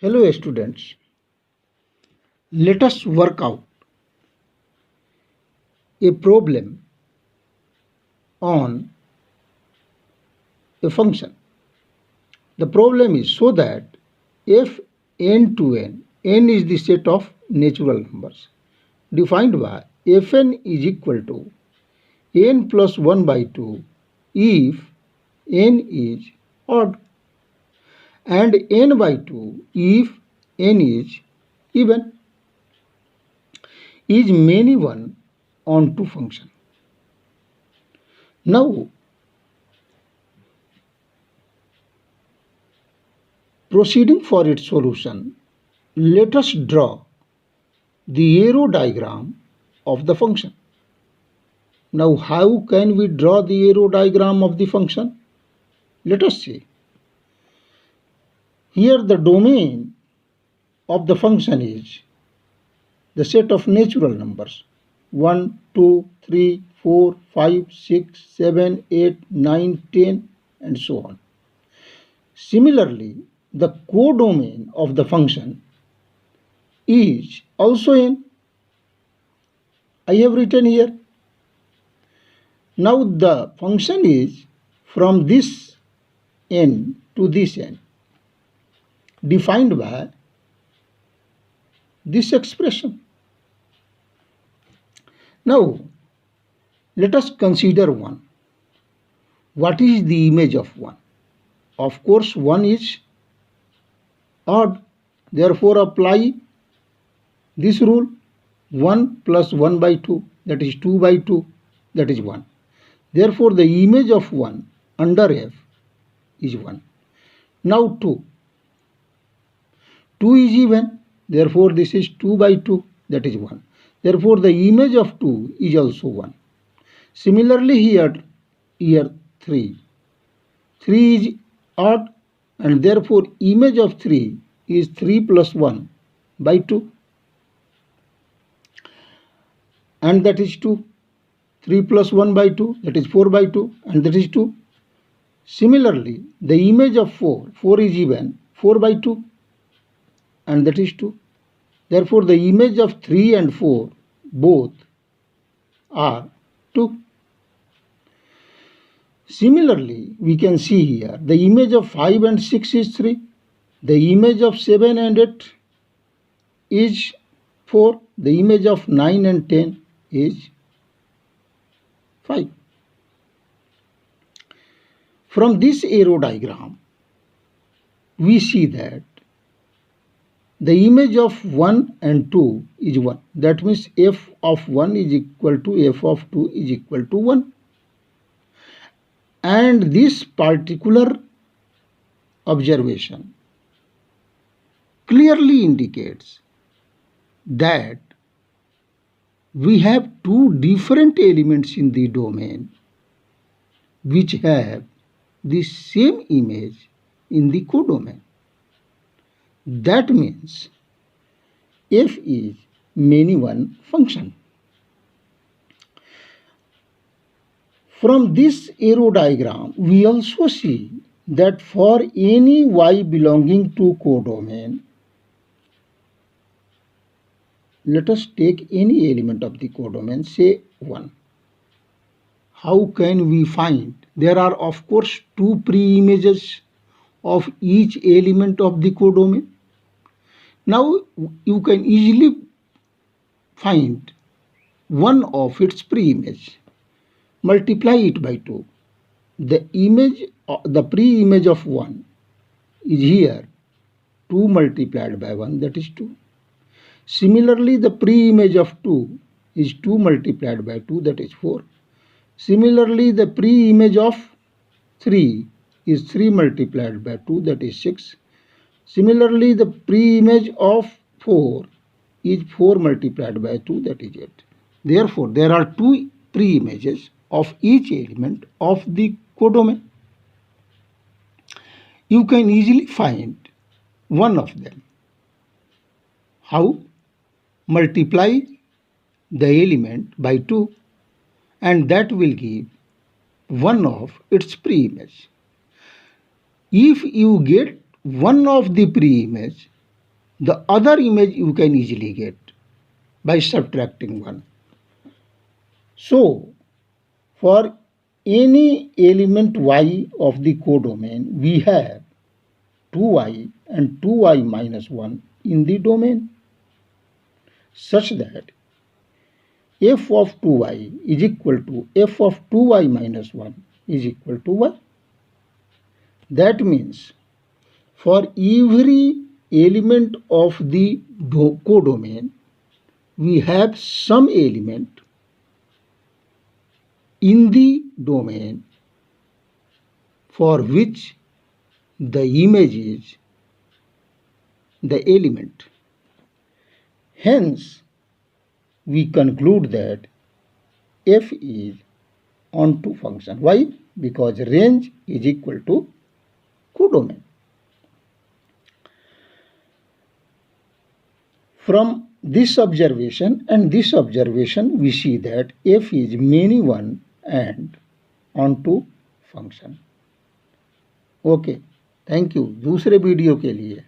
Hello students, let us work out a problem on a function. The problem is so that f n to n is the set of natural numbers defined by fn is equal to n plus 1 by 2 if n is odd and n by 2 if n is even is many one on two function. Now proceeding for its solution, let us draw the arrow diagram of the function. Now, how can we draw the arrow diagram of the function? Let us see. Here the domain of the function is the set of natural numbers 1, 2, 3, 4, 5, 6, 7, 8, 9, 10 and so on. Similarly, the codomain of the function is also n. I have written here. Now the function is from this n to this n defined by this expression. Now let us consider 1. What is the image of 1? Of course 1 is odd. Therefore apply this rule 1 plus 1 by 2, that is 2 by 2, that is 1. Therefore the image of 1 under f is 1. Now 2. 2 is even, therefore this is 2 by 2, that is 1. Therefore the image of 2 is also 1. Similarly here 3. 3 is odd and therefore image of 3 is 3 plus 1 by 2 and that is 2. 3 plus 1 by 2, that is 4 by 2 and that is 2. Similarly, the image of 4 is even, 4 by 2 and that is 2. Therefore, the image of 3 and 4 both are 2. Similarly, we can see here the image of 5 and 6 is 3. The image of 7 and 8 is 4. The image of 9 and 10 is 5. From this arrow diagram, we see that the image of 1 and 2 is 1. That means f of 1 is equal to f of 2 is equal to 1. And this particular observation clearly indicates that we have two different elements in the domain which have the same image in the codomain. That means f is many one function. From this arrow diagram, we also see that for any y belonging to codomain, let us take any element of the codomain, say 1. How can we find? There are of course two pre-images of each element of the codomain. Now you can easily find one of its pre-image. Multiply it by 2. The pre-image of 1 is here 2 multiplied by 1, that is 2. Similarly, the pre-image of 2 is 2 multiplied by 2, that is 4. Similarly, the pre-image of 3 is 3 multiplied by 2, that is 6. Similarly, the pre-image of 4 is 4 multiplied by 2, that is 8. Therefore, there are two pre-images of each element of the codomain. You can easily find one of them. How? Multiply the element by 2 and that will give one of its pre-image. If you get one of the pre-image, The other image you can easily get by subtracting 1. So, for any element y of the codomain, we have 2y and 2y minus 1 in the domain, such that f of 2y is equal to f of 2y minus 1 is equal to 1. That means for every element of the codomain, we have some element in the domain for which the image is the element. Hence, we conclude that f is onto function. Why? Because range is equal to codomain. From this observation and this observation, we see that f is many one and onto function. Okay, thank you. दूसरे video के लिए